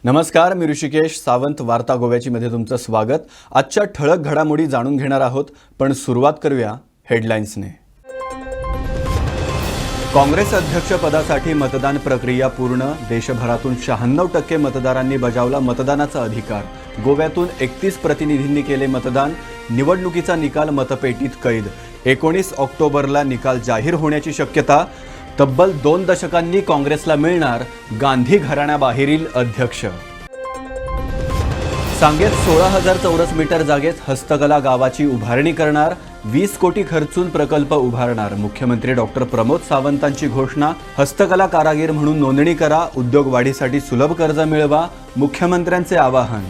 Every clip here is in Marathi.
नमस्कार, मी ऋषिकेश सावंत. वार्ता गोव्याची मध्ये तुमचं स्वागत. आजच्या ठळक घडामोडी जाणून घेणार आहोत, पण सुरुवात करूया हेडलाईन्सने. काँग्रेस अध्यक्षपदासाठी मतदान प्रक्रिया पूर्ण. देशभरातून 96% मतदारांनी बजावला मतदानाचा अधिकार. गोव्यातून 31 प्रतिनिधींनी केले मतदान. निवडणुकीचा निकाल मतपेटीत कैद. 19 ऑक्टोबरला निकाल जाहीर होण्याची शक्यता. तब्बल 2 दशकांनी काँग्रेसला मिळणार गांधी घराण्याबाहेरील अध्यक्ष. सांगेत 16,000 चौरस मीटर जागेत हस्तकला गावाची उभारणी करणार. 20 कोटी खर्चून प्रकल्प उभारणार. मुख्यमंत्री डॉक्टर प्रमोद सावंतांची घोषणा. हस्तकला कारागीर म्हणून नोंदणी करा. उद्योग वाढीसाठी सुलभ कर्ज मिळवा. मुख्यमंत्र्यांचे आवाहन.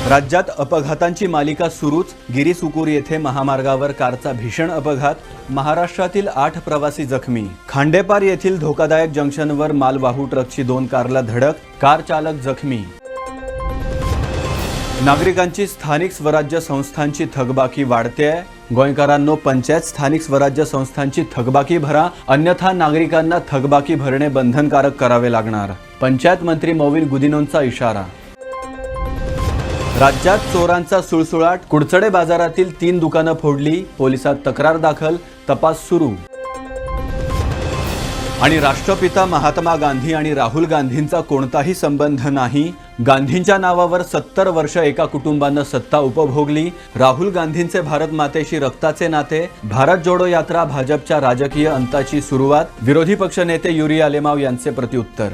राज्यात अपघातांची मालिका सुरूच. गिरीसुकूर येथे महामार्गावर कारचा भीषण अपघात. महाराष्ट्रातील 8 प्रवासी जखमी. खांडेपार येथील धोकादायक जंक्शनवर मालवाहू ट्रकची 2 कारला धडक. कार चालक जखमी. नागरिकांची स्थानिक स्वराज्य संस्थांची थकबाकी वाढतेय. गोंयकारांनो, पंचायत स्थानिक स्वराज्य संस्थांची थकबाकी भरा, अन्यथा नागरिकांना थकबाकी भरणे बंधनकारक करावे लागणार. पंचायत मंत्री मोविन गुदिनोंचा इशारा. राज्यात चोरांचा सुळसुळाट. कुडचडे बाजारातील 3 दुकानं फोडली. पोलिसात तक्रार दाखल. तपास सुरू. आणि राष्ट्रपिता महात्मा गांधी आणि राहुल गांधींचा कोणताही संबंध नाही. गांधींच्या नावावर 70 वर्ष एका कुटुंबानं सत्ता उपभोगली. राहुल गांधींचे भारत मातेशी रक्ताचे नाते. भारत जोडो यात्रा भाजपच्या राजकीय अंताची सुरुवात. विरोधी पक्षनेते युरिया लेमाव यांचे प्रत्युत्तर.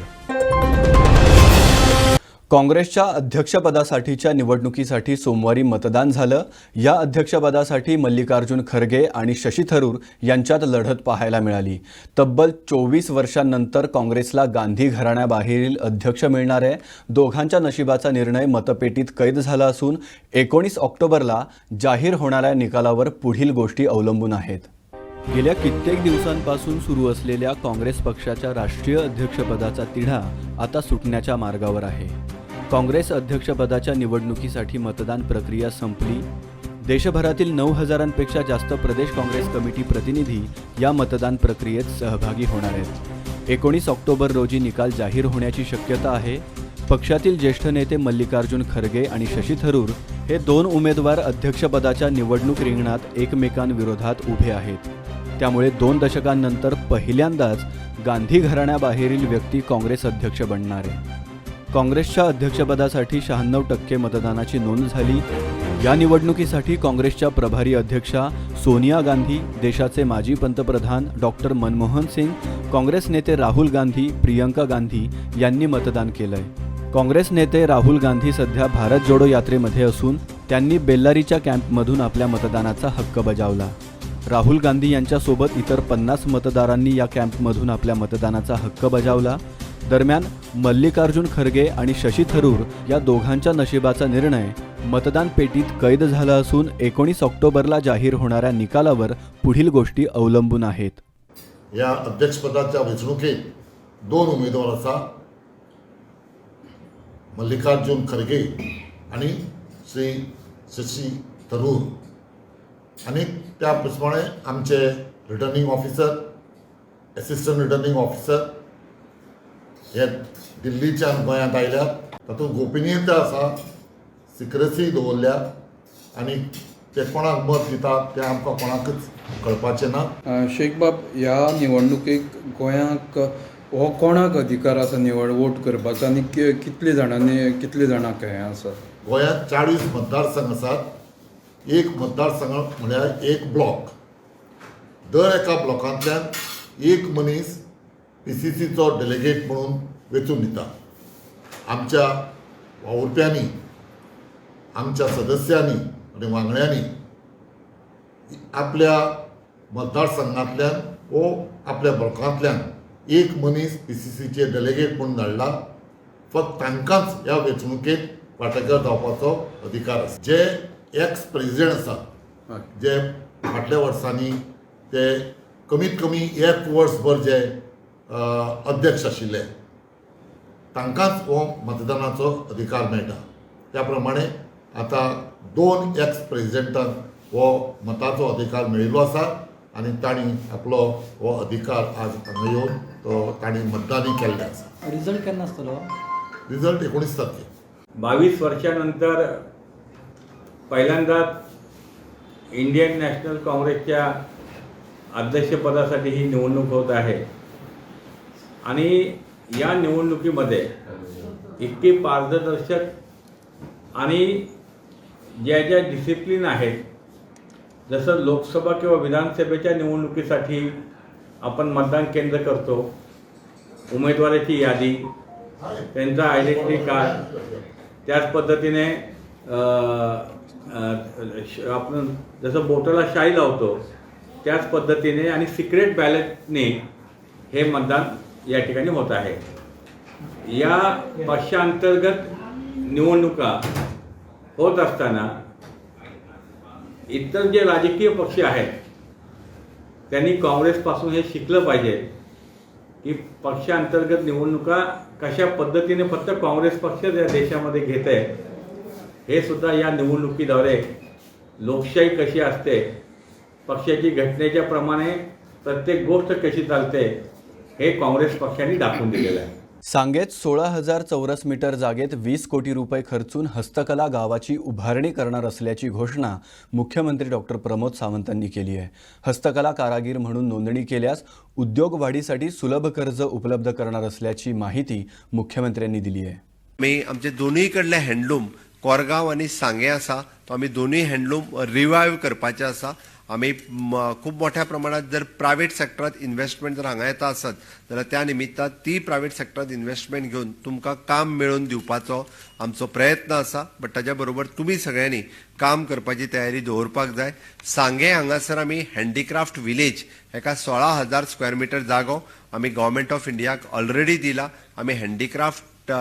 काँग्रेसच्या अध्यक्षपदासाठीच्या निवडणुकीसाठी सोमवारी मतदान झालं. या अध्यक्षपदासाठी मल्लिकार्जुन खरगे आणि शशी थरूर यांच्यात लढत पाहायला मिळाली. तब्बल 24 वर्षांनंतर काँग्रेसला गांधी घराण्याबाहेरील अध्यक्ष मिळणार आहे. दोघांच्या नशिबाचा निर्णय मतपेटीत कैद झाला असून 19 ऑक्टोबरला जाहीर होणाऱ्या निकालावर पुढील गोष्टी अवलंबून आहेत. गेल्या कित्येक दिवसांपासून सुरू असलेल्या काँग्रेस पक्षाच्या राष्ट्रीय अध्यक्षपदाचा तिढा आता सुटण्याच्या मार्गावर आहे. काँग्रेस अध्यक्षपदाच्या निवडणुकीसाठी मतदान प्रक्रिया संपली. देशभरातील 9,000पेक्षा जास्त प्रदेश काँग्रेस कमिटी प्रतिनिधी या मतदान प्रक्रियेत सहभागी होणार आहेत. 19 ऑक्टोबर रोजी निकाल जाहीर होण्याची शक्यता आहे. पक्षातील ज्येष्ठ नेते मल्लिकार्जुन खरगे आणि शशी थरूर हे 2 उमेदवार अध्यक्षपदाच्या निवडणूक रिंगणात एकमेकांविरोधात उभे आहेत. त्यामुळे 2 दशकांनंतर पहिल्यांदाच गांधी घराण्याबाहेरील व्यक्ती काँग्रेस अध्यक्ष बनणार आहे. काँग्रेसच्या अध्यक्षपदासाठी 96% मतदानाची नोंद झाली. या निवडणुकीसाठी काँग्रेसच्या प्रभारी अध्यक्षा सोनिया गांधी, देशाचे माजी पंतप्रधान डॉक्टर मनमोहन सिंग, काँग्रेस नेते राहुल गांधी, प्रियंका गांधी यांनी मतदान केलंय. काँग्रेस नेते राहुल गांधी सध्या भारत जोडो यात्रेमध्ये असून त्यांनी बेल्लारीच्या कॅम्पमधून आपल्या मतदानाचा हक्क बजावला. राहुल गांधी यांच्यासोबत इतर 50 मतदारांनी या कॅम्पमधून आपल्या मतदानाचा हक्क बजावला. दरम्यान मल्लिकार्जुन खरगे आणि शशी थरूर या दोघांच्या नशिबाचा निर्णय मतदान पेटीत कैद झाला असून 19 ऑक्टोबरला जाहीर होणाऱ्या निकालावर पुढील गोष्टी अवलंबून आहेत. या अध्यक्षपदाच्या वेंचणुकेत 2 उमेदवार आसा. मल्लिकार्जुन खरगे आणि श्री शशी थरूर. आणि त्या प्रमाणे आमचे returning officer, assistant returning officer हे दिल्लीच्यान गोंयांत आयल्यात. तातूंत गोपनीयता आसा, सिक्रेसी दवरल्या आणि ते कोणाक मत दितात ते आमकां कोणाकच कळपाचें ना. शेख बाब, ह्या निवडणुकेक गोंयाक हो कोणाक अधिकार आसा वोट करपाचो आनी कितले जाणांक हें आसा? गोंयांत 40 मतदारसंघ आसात. एक मतदारसंघ म्हळ्यार एक ब्लॉक. दर एका ब्लॉकांतल्यान एक मनीस PCCचो डेलिगेट म्हणून वेंचून दिता. आमच्या वावुरप्यांनी, आमच्या सदस्यांनी आणि वांगड्यांनी आपल्या मतदारसंघांतल्यान वो आपल्या ब्लॉकांतल्यान एक मनीस PCCचे डेलिगेट म्हणून धाडला. फक्त तांकांच ह्या वेंचणुकेत वांटेकार जावपाचो अधिकार आसा. जे एक्स प्रेसिडेंट आसा, जे फाटल्या वर्सांनी ते कमीत कमी 1 वर्सभर जे अध्यक्ष आशिल्ले, तांकांच हो मतदानाचो अधिकार मेळटा. त्या प्रमाणे आता 2 एक्स प्रेसिडेंटांक हो मताचो अधिकार मेळिल्लो आसा आनी तांणी आपलो हो अधिकार आज हांगा येवन तो तांणी मतदानय केल्लें आसा. रिजल्ट केन्ना आसतलो? रिजल्ट 19 तारखेर. 22 वर्षानंतर पहिल्यांदाच इंडियन नॅशनल काँग्रेसच्या अध्यक्षपदासाठी ही निवडणूक होत आहे आणि या निवडणुकीमध्ये इतकी पारदर्शक आणि ज्या ज्या डिसिप्लिन आहेत, जसं लोकसभा किंवा विधानसभेच्या निवडणुकीसाठी आपण मतदान केंद्र करतो, उमेदवाराची यादी, त्यांचा आयडेंटिटी कार्ड, त्याच पद्धतीने आपण जसं बोटाला शाई लावतो त्याच पद्धतीने आणि सिक्रेट बॅलेटने हे मतदान या ठिकाणी होत आहे. या पक्षांतर्गत निवडणुका होत असताना इतर जे राजकीय पक्ष आहेत त्यांनी काँग्रेसपासून हे शिकलं पाहिजे की पक्षांतर्गत निवडणुका कशा पद्धतीने फक्त काँग्रेस पक्ष या देशामध्ये घेत आहे, हे सुद्धा या निवडणुकीद्वारे लोकशाही कशी असते, पक्षाची घटनेच्या प्रमाणे प्रत्येक गोष्ट कशी चालते हे काँग्रेस पक्षाने दाखवून दिलेलं आहे. सांगेत 16,000 चौरस मीटर जागेत 20 कोटी रुपये खर्चून हस्तकला गावाची उभारणी करणार असल्याची घोषणा मुख्यमंत्री डॉक्टर प्रमोद सावंतांनी केली आहे. हस्तकला कारागीर म्हणून नोंदणी केल्यास उद्योग वाढीसाठी सुलभ कर्ज उपलब्ध करणार असल्याची माहिती मुख्यमंत्र्यांनी दिली आहे. आमी आमचे दोनूय कडले हँडलूम कोरगांव आनी सांगे आसा तो आमी दोनूय हँडलूम रिवायव करपाचे आसा. आमी खूब मोठ्या प्रमाणात जर प्रायवेट सेक्टरांत इन्व्हेस्टमेंट जर हांगा येता आसत जाल्यार त्या निमित्तान ती प्रायवेट सेक्टरांत इन्व्हेस्टमेंट घेवन तुमकां काम मेळोवन दिवपाचो आमचो प्रयत्न आसा. बट ताच्या बरोबर तुमी सगळ्यांनी काम करपाची तयारी दवरपाक जाय. सांगे हांगासर आमी हँडीक्राफ्ट विलेज हेका 16,000 स्क्वेअर मिटर जागो आमी गव्हर्मेंट ऑफ इंडियाक ऑलरेडी दिला. आमी हँडीक्राफ्ट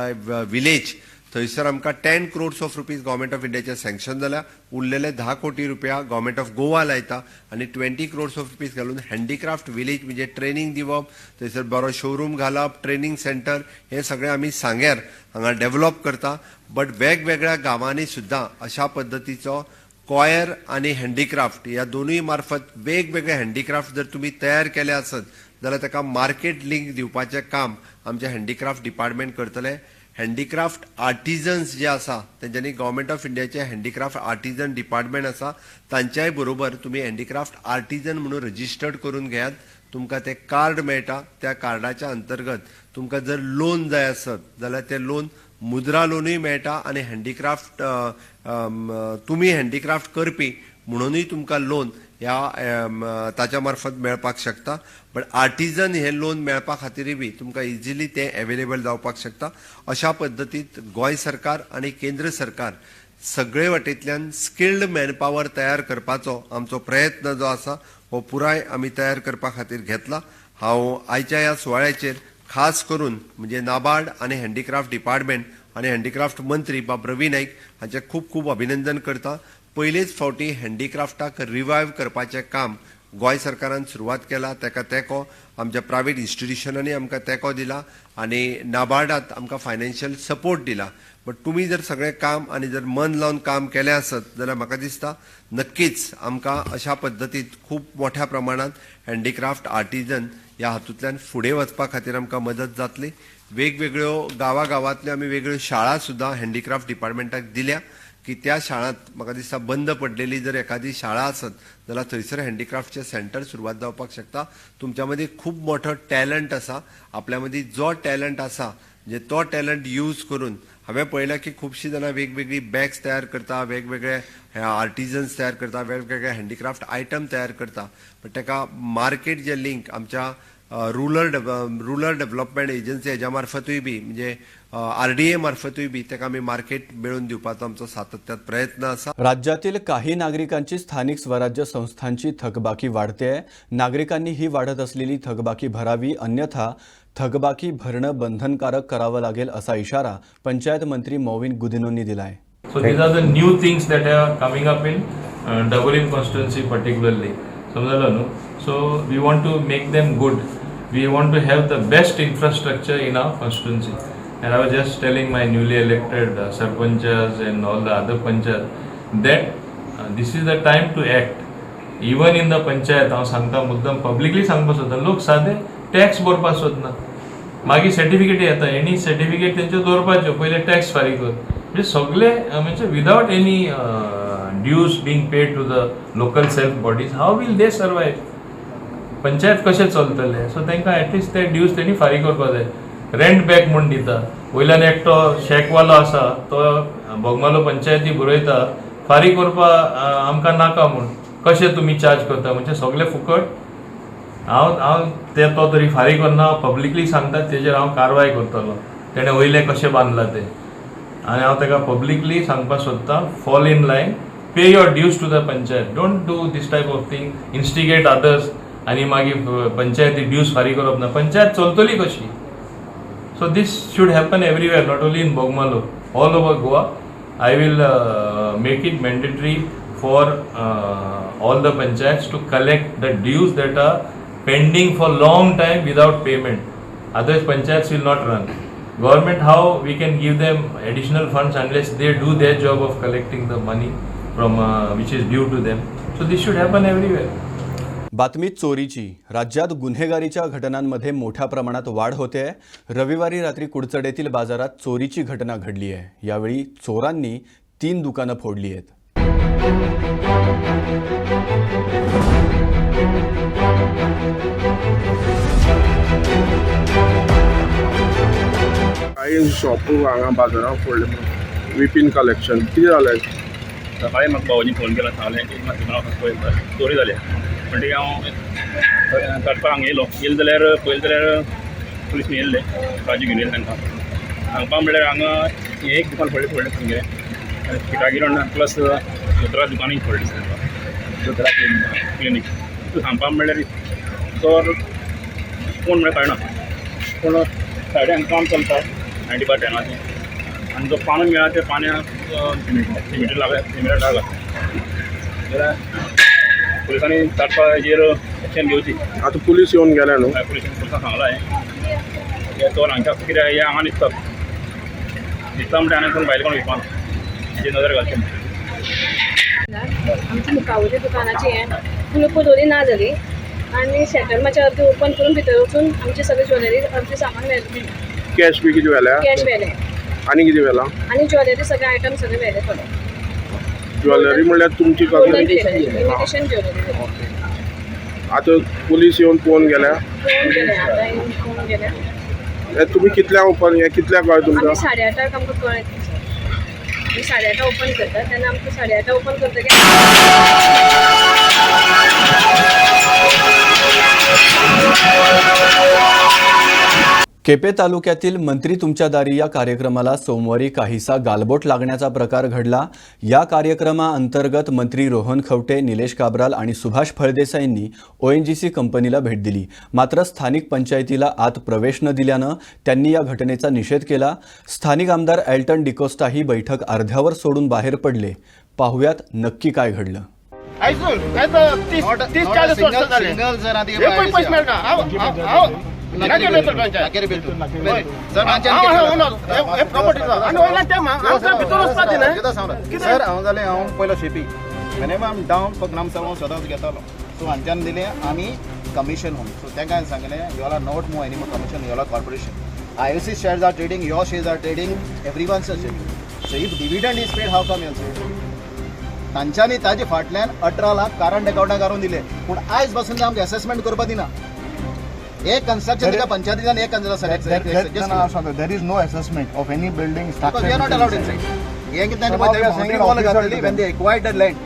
विलेज थंयसर आमकां 10 crores of rupees government of इंडियाचे सँक्शन जाल्या. उरलेले 10 कोटी रुपया गव्हर्मेंट ऑफ गोवा लायता आनी 20 crores ऑफ रुपीज घालून हँडीक्राफ्ट विलेज म्हणजे ट्रेनिंग दिवप, थंयसर बरो शोरूम घालप, ट्रेनिंग सेंटर हे सगळें आमी सांग्यार हांगा डेव्हलप करता. बट वेगवेगळ्या गांवांनी सुद्दां अशा पद्दतीचो कॉयर आणि हँडीक्राफ्ट ह्या दोनूय मार्फत वेगवेगळे हँडीक्राफ्ट जर तुम्ही तयार केले आसत जाल्यार ताका मार्केट लिंक दिवपाचें काम आमचे हँडीक्राफ्ट डिपार्टमेंट करतले. हँडीक्राफ्ट आर्टिजन्स जे आसा तेंच्यांनी गव्हर्मेंट ऑफ इंडियाचे हँडीक्राफ्ट आर्टिजन डिपार्टमेंट आसा तांच्याय बरोबर तुम्ही हँडीक्राफ्ट आर्टिजन म्हणून रजिस्टर्ड करून घेयात. तुमकां ते कार्ड मेळटा. त्या कार्डाच्या अंतर्गत तुमकां जर लोन जाय आसत जाल्यार ते लोन मुद्रा लोनूय मेळटा आनी हँडीक्राफ्ट तुमी हँडीक्राफ्ट करपी म्हणूनय तुमकां लोन ह्या ताच्या मार्फत मेळपाक शकता. बट आर्टिजन हे लोन मेळपा खातीरय बी तुमकां इजिली ते अवेलेबल जावपाक शकता. अशा पद्दतीत गोंय सरकार आणि केंद्र सरकार सगळे वटेंतल्यान स्किल्ड मॅनपॉवर तयार करपाचो आमचो प्रयत्न जो आसा हो पुराय आमी तयार करपा खातीर घेतला. हांव आयच्या ह्या सुवाळ्याचेर खास करून म्हणजे नाबार्ड आणि हँडीक्राफ्ट डिपार्टमेंट आणि हँडीक्राफ्ट मंत्री बाब रवी नाईक हांचे खूब खूब अभिनंदन करता. पयलेच फावटी हँडीक्राफ्टाक रिवायव करपाचें काम गोंय सरकारान सुरवात केला. ताका तेको आमच्या प्रायवेट इन्स्टिट्युशनांनी आमकां तेको दिला आनी नाबार्डात आमकां फायनान्शियल सपोर्ट दिला. बट तुमी जर सगळें काम आनी जर मन लावन काम केलें आसत जाल्यार म्हाका दिसता नक्कीच आमकां अशा पद्दतीत खूब मोठ्या प्रमाणात हँडीक्राफ्ट आर्टिजन ह्या हातूंतल्यान फुडें वचपा खातीर आमकां मदत जातली. वेगवेगळ्यो गांवागांवांतल्यो आमी वेगळ्यो शाळा सुद्दां हँडीक्राफ्ट डिपार्टमेंटाक दिल्या की त्या शाळांत म्हाका दिसता बंद पडलेली जर एखादी शाळा आसत जाल्यार थंयसर हँडीक्राफ्टचे सेंटर सुरवात जावपाक शकता. तुमच्या मदीं खूब मोठो टॅलंट आसा. आपल्या मदीं जो टॅलंट आसा म्हणजे तो टॅलंट यूज करून हांवें पळयलां की खुबशीं जाणां वेगवेगळी बॅग्स तयार करता, वेगवेगळे आर्टिजन्स तयार करता, वेगवेगळे हँडीक्राफ्ट आयटम तयार करता. बट ताका मार्केट जे लिंक आमच्या रुरल डेव्हलपमेंट एजन्सी हेज्या मार्फतूय बी म्हणजे RDA मार्फतूय बी ताका आमी मार्केट मेळोवन दिवपाचो आमचो सातत्यात प्रयत्न आसा. राज्यातील काही नागरिकांची स्थानिक स्वराज्य संस्थांची थकबाकी वाढते आहे. नागरिकांनी ही वाढत असलेली थकबाकी भरावी, अन्यथा थकबाकी भरणं बंधनकारक करावं लागेल असा इशारा पंचायत मंत्री मॉविन गुदिनोंनी दिला आहे. So these are the new things that are coming up in Dabolim constituency particularly. समजलं no? So we want to make them good. We want to have the best infrastructure in our constituency. And I was just telling my newly elected sarpanchas and all the other panchayat that this is the time to act. Even in the panchayat हांव सांगता मुद्दम पब्लिकली सांगपाक सोदता लोक सादे टॅक्स भरपाक सोदना मागीर सर्टिफिकेट येता एनी सर्टिफिकेट तेंच्यो दवरपाच्यो पयले टॅक्स फारीक कर म्हणजे सगळे म्हणजे without any dues being paid to the local self bodies how will they survive panchayat कशें चलतले सो तांकां एटलिस्ट ते ड्यूज तेणी फारीक करपाक जाय रेंट बॅक म्हूण दिता वयल्यान एकटो शेकवालो आसा तो बोगमालो पंचायती बरयता फारीक करपाक आमकां नाका म्हूण कशें तुमी चार्ज करता म्हणजे सगळे फुकट हांव ते तो तरी फारीक करना पब्लिकली सांगता तेजेर हांव कारवाय करतलो तेणें वयले कशें बांदलां तें आनी हांव ताका पब्लिकली सांगपाक सोदता fall in line pay your dues to the panchayat don't do this type of thing instigate others आनी मागीर पंचायती ड्यूज फारीक करप ना पंचायत चलतली कशी so this should happen everywhere not only in Bogmalo all over Goa I will make it mandatory for all the panchayats to collect the dues that are pending for long time without payment. Otherwise panchayats will not run. Government, how we can give them additional funds unless they do their job of collecting the money from which is due to them. So this should happen everywhere. बातमी चोरीची. राज्यात गुन्हेगारीच्या घटनांमध्ये मोठ्या प्रमाणात वाढ होते आहे. रविवारी रात्री कुडचडेतील बाजारात चोरीची घटना घडली आहे. यावेळी चोरांनी 3 दुकानं फोडली आहेत. काही शॉप हांगा बाजारांत फोडले विपीन कलेक्शन कितें जालें सकाळी म्हाका भावानी फोन केला सांगलें की म्हाका चोरी जाल्या म्हणटकीर हांव काडपाक हांगा येयलो जाल्यार पयले जाल्यार पुलीस येयल्ले काजी घेवन येयले तांकां सांगपाक म्हणल्यार हांगा हें एक दुकान फोडलें तुमगे किटागिरो प्लस दोतोरा दुकानूय फोडली तांकां दोतोरा क्लिनीक सो सांगपाक म्हणल्यार चोर कोण म्हणल्यार कळना पूण सायडीन काम चलता 90% आनी जो पानो मेळ्ळा त्या पाण्याक सिमेंट लागला जाल्यार पुलिसांनी ताटपा हेजेर एक्शन घेवची आतां पुलीस येवन गेल्या न्हू पुलिसांक सांगलां हे चोर हांगच्या कितें हे हांगा दिसता म्हणटा आनी कोण भायले कोण विकपाना हेजी नजर घालची आमच्या मुखावयल्या दुकानाची हें कुलूप दवरी ना जाली आनी शटर मातशें अर्दी ओपन करून भितर वचून आमची सगळी ज्वेलरी अर्दी सामान व्हेलें कॅश बी कितें व्हेल्या कॅश व्हेलें आनी कितें व्हेलां आनी ज्वेलरी सगळे आयटम सगळे व्हेले थोडे ज्वेलरी म्हणल्यार तुमची इमिटेशन ज्वेलरी आतां पुलीस येवन पळोवन गेल्या पळोवन गेले आतां येवन पळोवन गेले हे तुमी कितल्यांक ओपन हे कितल्यांक कळ्ळें तुमकां आमी 8:30 आमकां कळ्ळें आमी 8:30 ओपन करता तेन्ना आमकां 8:30 ओपन करतकीर केपे तालुक्यातील मंत्री तुमच्या दारी या कार्यक्रमाला सोमवारी काहीसा गालबोट लागण्याचा प्रकार घडला. या कार्यक्रमाअंतर्गत मंत्री रोहन खवटे, निलेश काब्राल आणि सुभाष फळदेसाईंनी ONGC कंपनीला भेट दिली. मात्र स्थानिक पंचायतीला आत प्रवेश न दिल्यानं त्यांनी या घटनेचा निषेध केला. स्थानिक आमदार एल्टन डिकोस्टा ही बैठक अर्ध्यावर सोडून बाहेर पडले. पाहुयात नक्की काय घडलं. सर हांव जालें हांव पयलो शेपी मिनिमम डावन फक्त नाम सर्व सदांच घेतालो सो हांच्यान दिलें आमी कमिशन होम सो तांकां सांगलें you are not move any more commission you are corporation IOC shares are trading, your shares are trading, everyone's are trading. So if dividend is paid, how come you'll say? तांच्यांनी ताजे फाटल्यान 18 लाख करंट अकाउंटाक काडून दिले पूण आयज पासून आमकां असेसमेंट करपाक दिना. एक कन्स्ट्रक्शन दिता पंचायतीन एक there is no assessment of any building structure. We are not allowed inside. हे कितें तांणी बाउंड्री वॉल घातलेली when they acquired the land.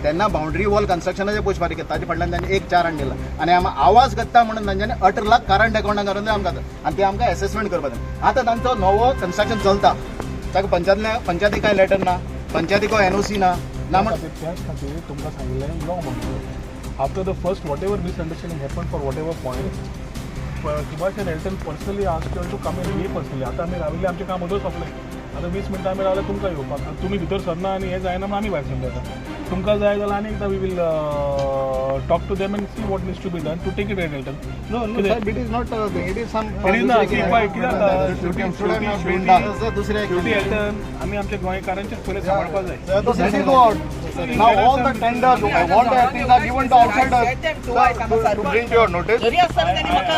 तेन्ना बाउंड्री वॉल कन्स्ट्रक्शनाचे पयशे फारीक केले ताजे फाटल्यान तांणी एक 4 दिला आनी आमी आवाज करता म्हणून तांच्यांनी 18 लाख करंट अकाउंटाक काडून दिले आमकां आनी ते आमकां असेसमेंट करपाक जाय. आतां तांचो नवो कन्स्ट्रक्शन चलता ताका पंचायतीक कांय लेटर ना पंचायतीक NOC ना त्याच खातीर तुमकां सांगिल्लें नो म्हणून after the first whatever misunderstanding happen for whatever point Subhash and Elton personally asked to come in me personally आतां आमी राविल्ले आमचें काम उदक सोंपलें आतां 20 मिनटां आमी रावले तुमकां येवपाक तुमी भितर सरना आनी हें जायना आमी भायर सरले आतां तुमकां जाय जाल्यार आनी एकदां we will talk to them and see what needs to be done to take it at Elton no it is not it is some it is not दुसरे एल्टन आमी आमच्या गोंयकारांचेच पयलीं सांबाळपाक जाय Now all the tenders, I want the things are given to outsiders to bring to your notice. जरी असताना त्यांनी म्हाका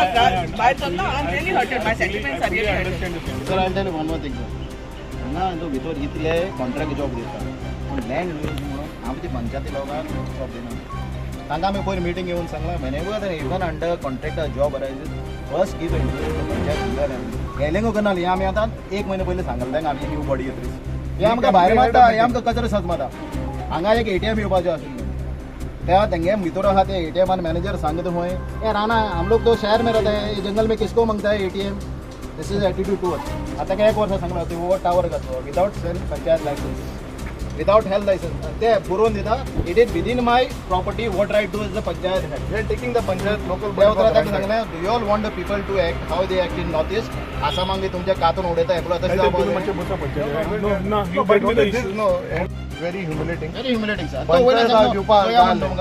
भायर सरलो I am really hurted my sentiments are really hurted sir I tell one more thing sir हांगा जो भितर इतले कॉन्ट्रॅक्ट जॉब दिता पूण लँड यूज म्हणून आमची पंचायती लोकांक जॉब दिना तांकां आमी पयर मिटींग घेवन सांगलां whenever even under contract a job arises first give interview to panchayat गेलेंगो करना हें आमी आतां एक म्हयने पयलीं सांगलें तांकां आमची न्यू बॉडी येतली हे आमकां भायर मारता हे आमकां कचरो सजमाता हांगा एक ATM येवपाचें आशिल्लें त्या तेंगे भितर आहा ते ATM मॅनेजर सांगता खंय ए राणा हम लोग तो शहर में रहते हैं ये जंगल में किसको मांगता है ATM this is attitude to us आता काय एक वर्ष सांगला ते ओवर टावर घातलो without self panchayat licence without health licence ते बरोवन दिता it is within my property what right to is the panchayat we are taking the panchayat local देवत्रा ताका सांगलें you all want the people to act how they act in North East आसामाक बी तुमच्या कातून उडयता एकलो तशें very humiliating. Very humiliating, sir.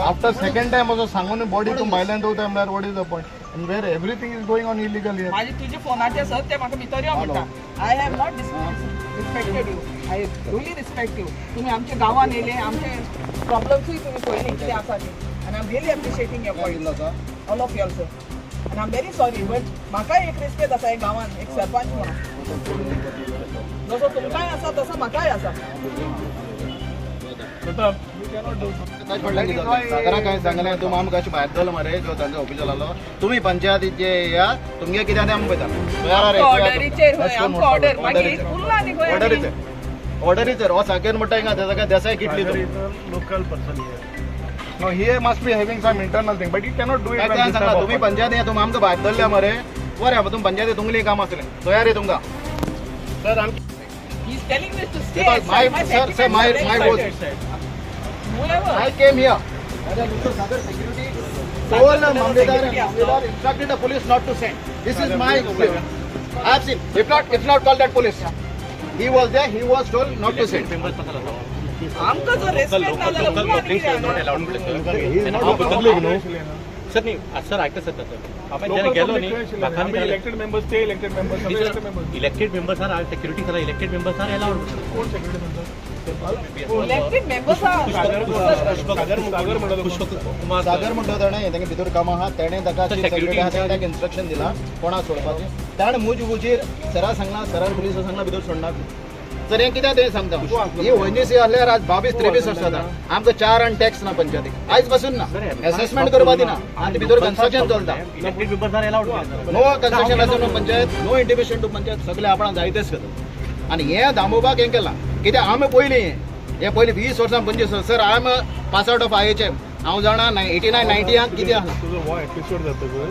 After second time also सांगून body to violent होता म्हळ्यार what is the point? And where everything is going on illegal here. माझे तुझे फोनाचे सर ते म्हाका भितर यो म्हणटा I have not respected you I really respect you तुम्ही आमच्या गांवान येयले आमचे प्रॉब्लम्सूय तुम्ही पळयले कितें आसा ते आनी I am really appreciating your point all of your sir आनी I am very sorry but म्हाकाय एक रेस्पेक्ट आसा एक गांवान एक सरपंच म्हणून जसो तुमकांय आसा तसो म्हाकाय आसा सागरा काय सांगलें तुम आमकां अशें भायर गेलो मरे जो तांचो ऑफिसर आलो तुमी पंचायतीचे या तुमगे कितें आमी पळयता ऑर्डरीचेर आमकां ऑर्डर मागीर उरला न्ही गोंय ऑर्डरीचेर हो साकेर म्हणटा हिंगा त्या जाग्यार देसाय कितली तो Local person here. No, he must be having some internal thing, but he cannot do it. काय सांगला तुमी पंचायती तुम आमकां भायर धरल्या मरे बरें तुम पंचायती तुमली काम आसलें तयारी तुमकां Sir, I'm He's telling me to stay Because outside. my- sir, sentiments my- are very my certain, vote. sir. Whoever. I came here. Security told Mamledar instructed the police not to send. This is my experience. I have seen. If not call that police. He was there. He was told not to send. आमकां जर रेस्पेक्ट ना जाल्यार उरला न्ही कितें हांगा? सर नाही सर ऐका सर तसं आपण local ज्याने गेलो public नाही काय असेल? आम्ही elected members, ते elected members, सगळे elected members. Elected members are security करा इलेक्टेड मेंबर्स आर अलाउड कोण security members? Elected members Sagar म्हणतो सागर म्हणतो ताणें तेंगे भितर काम आहा तेणें ताका सेक्युरिटी आहा ताका इन्स्ट्रक्शन दिला कोणाक सोडपाचें ताणें मुजीर सरा सांगला सरान पुलिस सांगला भितर सोडनाक तर हें कित्याक तें सांगता ही ONGC आहल्यार आज 22-23 वर्सां जाता आमकां 4 आनी टॅक्स ना पंचायतीक आयज पासून ना असेसमेंट करपा दिना आनी भितर कन्स्ट्रक्शन चलता elected members are allowed no construction licence panchayat no intimation to panchayat सगळे आपण जायतेच करता आनी हें दामोवपाक हें केलां कित्याक आमी पयलीं हे पयलीं 20 वर्सां 25 वर्सां sir I am pass out of IHM हांव जाणा 89-90 कितें आहा तुजो हो एपिसोड जातकर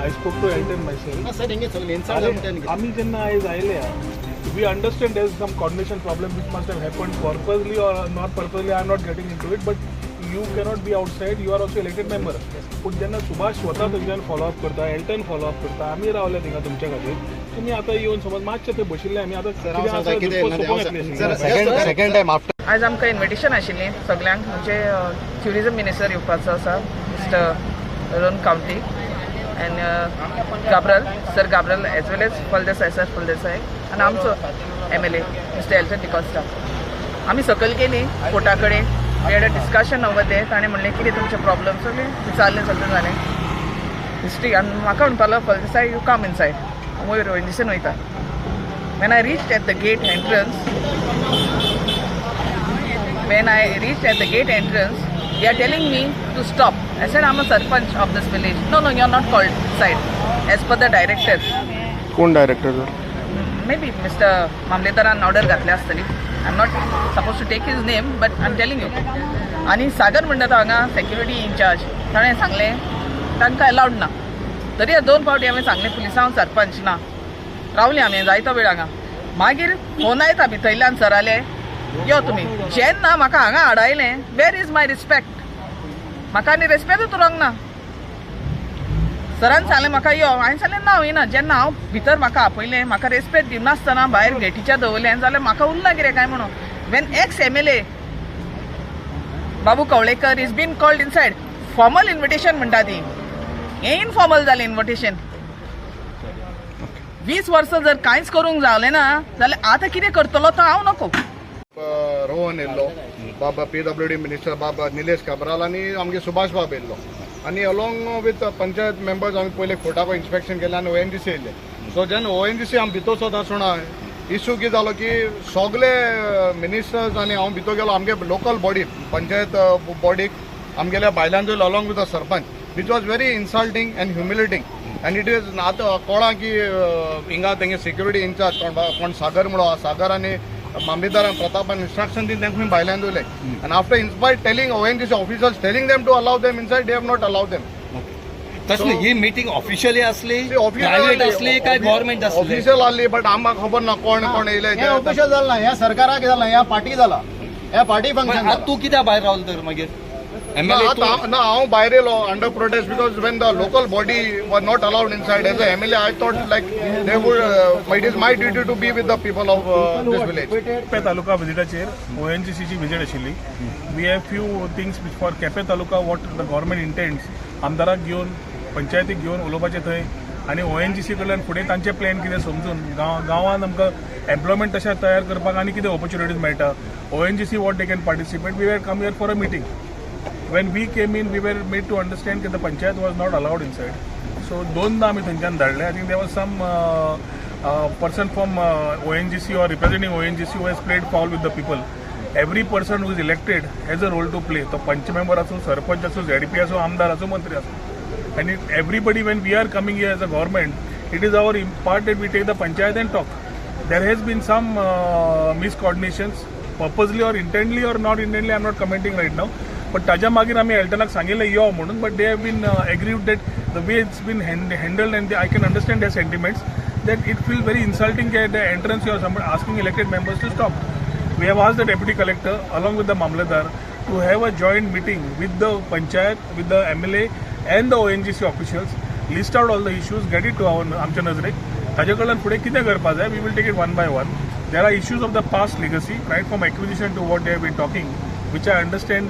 I spoke to Elton myself sir हेंगे सगळे इन्सल्ट जाता आमी जेन्ना आयज आयले we understand there is some coordination problem which must have happened purposely or not purposely. I am not getting into it, but you cannot be outside. You are also elected member. पण जेन्ना सुभाष स्वता तुमच्यान फॉलोअप करता एल्टन फॉलोअप करता आमी रावले थिंगा तुमच्या खातीर तुमी आतां येवन समज मातशे थंय बशिल्ले आमी आतां सेकंड टाइम आफ्टर आयज आमकां इन्विटेशन आशिल्ली सगल्यांक म्हणजे ट्युरिजम मिनिस्टर येवपाचो आसा मिस्टर रोन काउंटी एंड गाब्रल सर गाब्रल एज वेल एज फलदेसाय सर फलदेसाय आनी आमचो MLA मिस्टर एल्टन डिकॉस्टा आमी सकयल गेली कोर्टा कडेन we had a discussion over there ताणें म्हणलें कितें तुमचे प्रॉब्लम सगळें विचारलें सगळें जालें हिस्ट्री आनी म्हाका म्हणपाक लागलो फलदेसाय यू कम इनसायड वयर दिसून वयता when I reach at the gate entrance when I reached at the gate entrance, they are telling me to stop. I said, I'm a sarpanch of this village. No, you're not called inside. As per the director. कोण director Maybe Mr. Mamledaran order घातले आसतली. I'm not supposed to take his name, but I'm telling you. आणि सागर म्हणटा हांगा सेक्युरिटी इनचार्ज ताणें सांगलें तांकां अलाउड ना तरी 2 फावटी हांवें सांगलें पुलिसां हांव सरपंच ना रावलीं आमी जायतो वेळ हांगा मागीर फोन येता भितरल्यान सराले यो तुमी जेन्ना म्हाका हांगा हाडायलें वेर इज माय रिस्पेक्ट म्हाका आनी रेस्पेक्टूच उरोंक ना सरान सांगलें म्हाका यो हांवें सांगलें ना येना जेन्ना हांव भितर म्हाका आपयलें म्हाका रेस्पेक्ट दिवनासतना भायर गेटीच्या दवरलें जाल्यार म्हाका उरना कितें काय म्हणून when ex MLA Babu Kavlekar is been called inside formal invitation म्हणटा ती हें इनफॉर्मल जालें इन्विटेशन 20 वर्सां जर कांयच करूंक जावलें ना जाल्यार आतां कितें करतलो तो हांव नको रोहन येयल्लो बाबा PWD मिनिस्टर बाबा निलेश काब्राल आनी आमगे सुभाष बाब येयल्लो आनी अलॉंग विथ पंचायत मेंबर्स आमी पयले कोर्टाको इन्स्पेक्शन केलें आनी ONGC येयले सो जेन्ना ONGC आमी भितर सोद आसतना इश्यू कितें जालो की सगळे मिनिस्टर्स आनी हांव भितर गेलो आमगे लोकल बॉडी पंचायत बॉडीक आमगेल्या बायलांचो along with the sarpanch which was very insulting and humiliating and it is आतां कळ्ळां की हिंगा तेंगे सिक्युरिटी इन्चार्ज कोण सागर म्हणून सागर आनी मामलेदारान प्रतापान इंस्ट्रक्शन दिन तांकां भायल्यान दवरले आनी after inspired telling ONGC officers telling them to allow them inside they have not allow them तसली ही मीटिंग ऑफिशियली असली प्रायव्हेट असली काय गव्हर्नमेंट असली ऑफिशियल आसली बट आम्हाला खबर ना कोण कोण येयले हे ऑफिशियल जाला ह्या सरकाराक जाला ह्या पार्टी जाला ह्या पार्टी फंक्शन तू कित्याक भायर रावलो तर मागीर हांव भायर येयलो under protest because when the local body were not allowed inside as a MLA I thought like they would it is my duty to be with the people of this village Quepem taluka विजिटाचेर ONGC ची विजीट आशिल्ली we have few things for Quepem taluka what the government intends आमदाराक घेवन पंचायतीक घेवन उलोवपाचें थंय आनी ONGC कडल्यान फुडें तांचे प्लॅन कितें समजून गांवांत आमकां एम्प्लॉयमेंट तशें तयार करपाक आनी कितें ऑपॉर्च्युनिटीज मेळटा ONGC what they can participate we were come here for a meeting when we came in we were made to understand that the panchayat was not allowed inside so दोनदा आमी थंयच्यान धाडले I think there was some person from ONGC or representing ONGC who has played foul with the people every person who is elected has a role to play तो पंच मेंबर असो सरपंच असो ZDP असो आमदार असो मंत्री असो and everybody when we are coming here as a government it is our part that we take the panchayat and talk there has been some miscoordinations purposely or intently or not intently I am not commenting right now but ताज्या मागीर आमी एल्टनाक सांगिल्लें यो म्हणून but they have been agreed that the way it's been handled and I can understand their sentiments that it feel very insulting at the entrance you are asking elected members to stop we have asked the deputy collector along with the mamlatdar to have a joint meeting with the panchayat with the MLA and the ONGC officials list out all the issues get it to आमच्या नजरेक ताजे कडल्यान फुडें कितें करपा जाय we will take it one by one there are issues of the past legacy right from acquisition to what they have been talking which I understand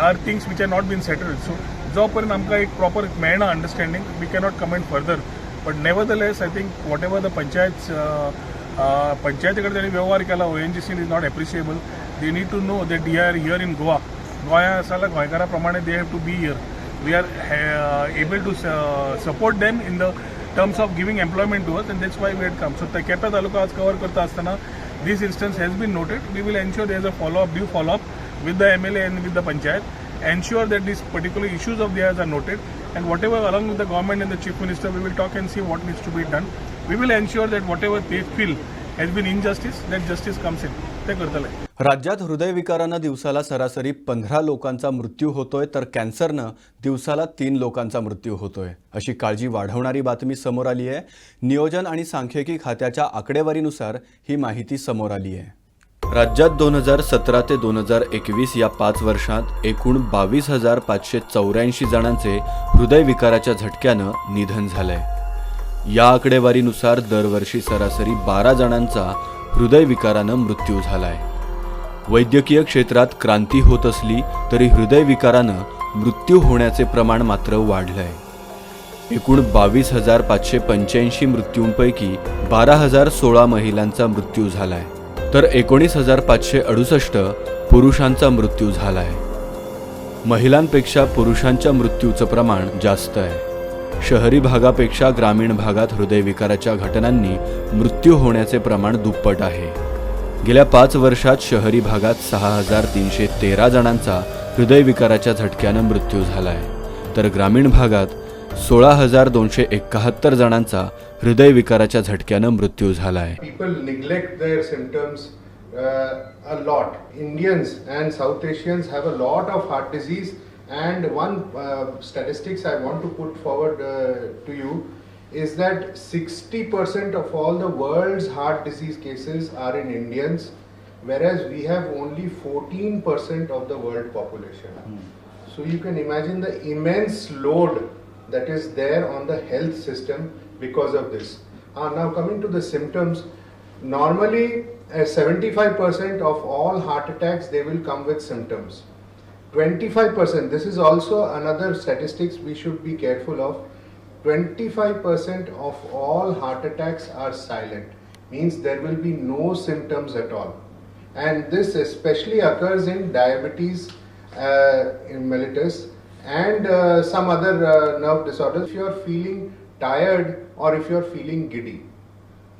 are things which are not been settled so जो पर्यंत आमकां एक प्रॉपर मेळना understanding we cannot comment further but nevertheless I think whatever the पंचायती कडेन तांणी व्यवहार केला ONGC is not appreciable they need to know that they are here in गोंया आसा जाल्यार गोंयकारा प्रमाणे they have to be here we are able to support them in the terms of giving employment to us and that's why we had come so Quepem taluka आज कवर करता आसतना this instance has been noted we will ensure there is a due follow up with the MLA and with the panchayat, ensure that these particular issues of theirs are noted and whatever along with the government and the chief minister we will talk and see what needs to be done. We will ensure that whatever they feel has been injustice, that justice comes in. ते करतले. राज्यात हृदयविकारानं दिवसाला सरासरी 15 लोकांचा मृत्यू होतोय तर कॅन्सरनं दिवसाला 3 लोकांचा मृत्यू होतोय अशी काळजी वाढवणारी बातमी समोर आली आहे. नियोजन आणि सांख्यिकी खात्याच्या आकडेवारीनुसार ही माहिती समोर आली आहे. राज्यात 2017 ते 2021 या 5 वर्षात एकूण 22,584 जणांचे हृदयविकाराच्या झटक्यानं निधन झालंय. या आकडेवारीनुसार दरवर्षी सरासरी 12 जणांचा हृदयविकारानं मृत्यू झालाय. वैद्यकीय क्षेत्रात क्रांती होत असली तरी हृदयविकारानं मृत्यू होण्याचे प्रमाण मात्र वाढलंय. एकूण 22,585 मृत्यूंपैकी 12,016 महिलांचा मृत्यू झालाय तर 19,568 पुरुषांचा मृत्यू झालाय. महिलांपेक्षा पुरुषांच्या मृत्यूचं प्रमाण जास्त आहे. शहरी भागापेक्षा ग्रामीण भागात हृदयविकाराच्या घटनांनी मृत्यू होण्याचे प्रमाण दुप्पट आहे. गेल्या 5 वर्षात शहरी भागात 6,313 जणांचा हृदयविकाराच्या झटक्यानं मृत्यू झालाय तर ग्रामीण भागात 16,271 जणांचा हृदयविकाराच्या झटक्यानं मृत्यू झालाय. People neglect their symptoms a lot. Indians and South Asians have a lot of heart disease and one statistics I want to put forward to you is that 60% of all the world's heart disease cases are in Indians whereas we have only 14% of the world population. So you can imagine the immense load that is there on the health system because of this. Now coming to the symptoms, normally 75% of all heart attacks they will come with symptoms. 25%, this is also another statistics we should be careful of. 25% of all heart attacks are silent, means there will be no symptoms at all. and this especially occurs in diabetes in mellitus and some other nerve disorders. If you are feeling tired or if you are feeling giddy,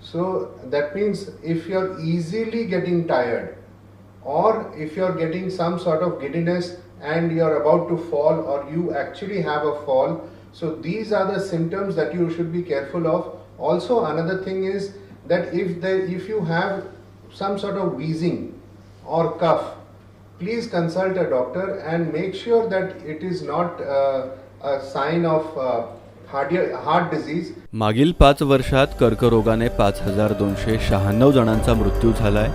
so that means if you are easily getting tired or if you are getting some sort of giddiness and you are about to fall or you actually have a fall, so these are the symptoms that you should be careful of. Also another thing is that if you have some sort of wheezing or cough, please consult a doctor and make sure that it is not a sign of heart disease. मागील 5 वर्षात कर्करोगाने 5296 जणांचा मृत्यू झालाय.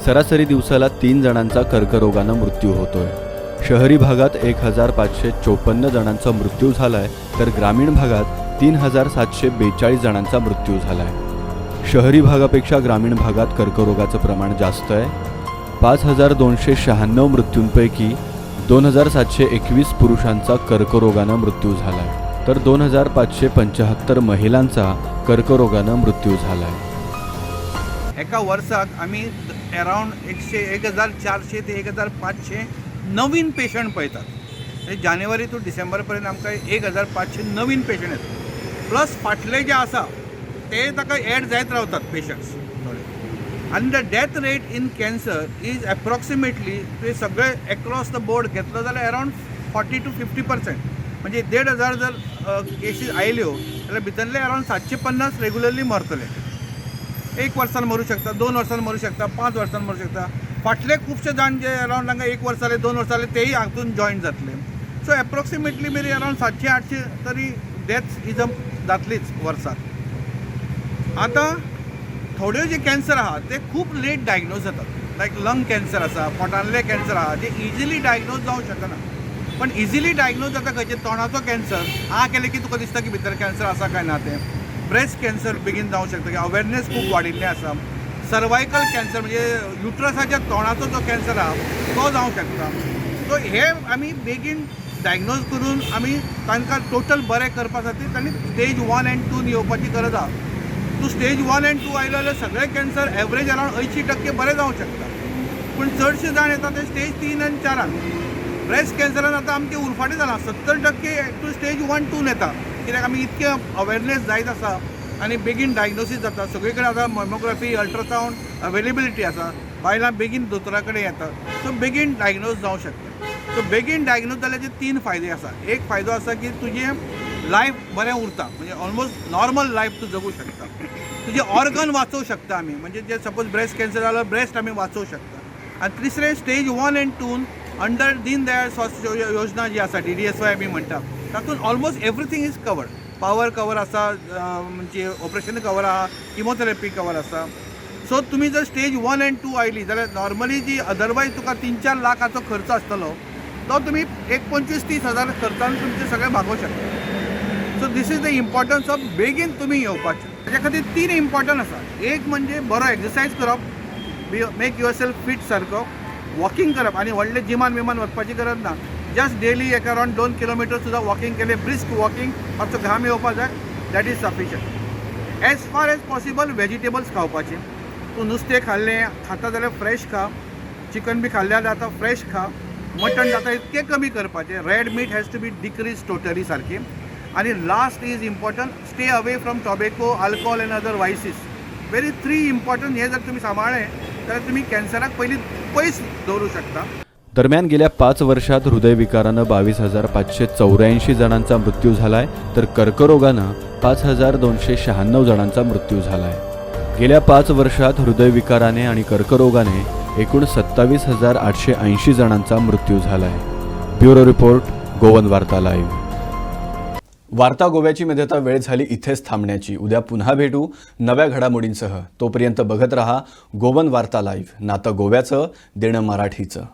सरासरी दिवसाला 3 जणांचा कर्करोगानं मृत्यू होतोय. शहरी भागात 1554 जणांचा मृत्यू झालाय तर ग्रामीण भागात 3742 जणांचा मृत्यू झालाय. शहरी भागापेक्षा ग्रामीण भागात कर्करोगाचं प्रमाण जास्त आहे. 5296 मृत्यूंपैकी 2721 पुरुषांचा कर्करोगानं मृत्यू झालाय तर 2575 महिलांचा कर्करोगानं मृत्यू झालाय. एका वर्साक आमी अरावंड 1400 ते 1500 नवीन पेशंट पळयतात. जानेवारी टू डिसेंबर पर्यंत आमकां 1500 नवीन पेशंट येतात. प्लस फाटले जे आसा ते ताका एड जायत रावतात पेशंट्स थोडे. आनी the death rate in cancer is approximately ते सगळे अक्रॉस द बोर्ड घेतलो जाल्यार अरावंड 40 to 50%. म्हणजे 1,500 जर केसीस आयल्यो जाल्यार भितरले अरावंड 750 रेग्युलरली मरतले. 1 वर्सान मरू शकता, 2 वर्सान मरू शकता, 5 वर्सान मरू शकता. फाटले खुबशे जाण जे अरावंड हांगा 1 वर्स जाले, 2 वर्स जाले तेही हातून जॉईन जातले. सो एप्रॉक्सिमेटली मेरी अरावंड 700-800 तरी डेथ्स इज जातलीच वर्साक. आता थोड्यो जे कॅन्सर आहा ते खूब लेट डायग्नोज जातात. लायक लंग कॅन्सर आसा, पोटांतले कॅन्सर आहा जे इजिली डायग्नोज जावंक शकना. पण इजिली डायग्नोज जाता खंयचे तोंडाचो कॅन्सर हा केले की तुका दिसता की भितर कॅन्सर आसा काय ना ते. ब्रेस्ट कॅन्सर बेगीन जावंक शकता की अवेरनेस खूब वाडिल्लें आसा. सर्वायकल कॅन्सर म्हणजे युट्रसाच्या तोंडाचो जो कॅन्सर आहा तो जावंक शकता. सो हे आमी बेगीन डायग्नोज करून आमी तांकां टोटल बरें करपा खातीर तांणी स्टेज 1 and 2 येवपाची गरज आहा. तूं स्टेज 1 and 2 आयलो जाल्यार सगळे कॅन्सर एवरेज अरावंड 80% बरें जावंक शकता. पूण चडशे जाण येता ते स्टेज 3 and 4. ब्रेस्ट कॅन्सरान आतां आमचें उरफाटें जालां. 70% टू स्टेज 1, 2 येता. कित्याक आमी इतके अवेरनेस जायत आसा आनी बेगीन डायग्नोसीस जाता. सगळे कडेन आतां मॅमोग्राफी, अल्ट्रासावंड अवेलेबिलिटी आसा. बायलां बेगीन दोतोरा कडेन येतात. सो बेगीन डायग्नोज जावंक शकता. सो बेगीन डायग्नोज जाल्याचे 3 फायदे आसा. एक फायदो आसा की तुजें लायफ बरें उरता. म्हणजे ऑलमोस्ट नॉर्मल लायफ तूं जगूं शकता. तुजे ऑर्गन वाचोवंक शकता आमी. म्हणजे जे सपोज ब्रेस्ट कॅन्सर जाल्यार ब्रेस्ट आमी वाचोवंक शकता. आनी तिसरें स्टेज 1 and 2 अंडर दीनदयाळ स्वास्थ्य योजना जी आसा DDSY आमी म्हणटा तातूंत almost everything is covered. Power cover आसा, म्हणजे ऑपरेशन कवर आहा, किमोथेरपी कवर आसा. सो तुमी जर स्टेज 1 and 2 आयली जाल्यार नॉर्मली जी अदरवायज तुका 3-4 लाखाचो खर्च आसतलो तो तुमी 25-30 हजार खर्चान तुमचे सगळें भागोवंक शकता. So this is the importance of बेगीन तुमी येवपाचें. ताच्या खातीर 3 इम्पॉर्टंट आसा. एक म्हणजे बरो एक्सरसायज करप, मेक युअर सेल्फ फीट सारको, वॉकिंग करप आनी व्हडले जिमान विमान वचपाची गरज ना. जस्ट डेली एक अरावंड 2 किलोमीटर सुद्दां वॉकिंग केलें, ब्रिस्क वॉकिंग, मातसो घाम येवपा जाय, that is sufficient. As far as possible vegetables खावपाचे. तूं नुस्तें खाल्लें खाता जाल्यार फ्रेश खा. चिकन बी खाल्ल्यार जाता फ्रेश खा. मटन जाता इतकें कमी करपाचें. Red meat has to be decrease totally सारकी. आनी last is important, stay away from tobacco, alcohol and other vices. Very 3 important. हे जर तुमी सांबाळ्ळें जाल्यार तुमी कॅन्सराक पयलीं पयस दवरूं शकता. दरम्यान गेल्या 5 वर्षात हृदयविकारानं 22,584 जणांचा मृत्यू झालाय तर कर्करोगानं 5,296 जणांचा मृत्यू झालाय. गेल्या 5 वर्षात हृदयविकाराने आणि कर्करोगाने एकूण 27,880 जणांचा मृत्यू झालाय. ब्युरो रिपोर्ट, गोवन वार्ता लाईव्ह. वार्ता गोव्याची मध्यता वेळ झाली इथेच थांबण्याची. उद्या पुन्हा भेटू नव्या घडामोडींसह. तोपर्यंत बघत रहा गोवन वार्ता लाईव्ह. नातं गोव्याचं, देणं मराठीचं.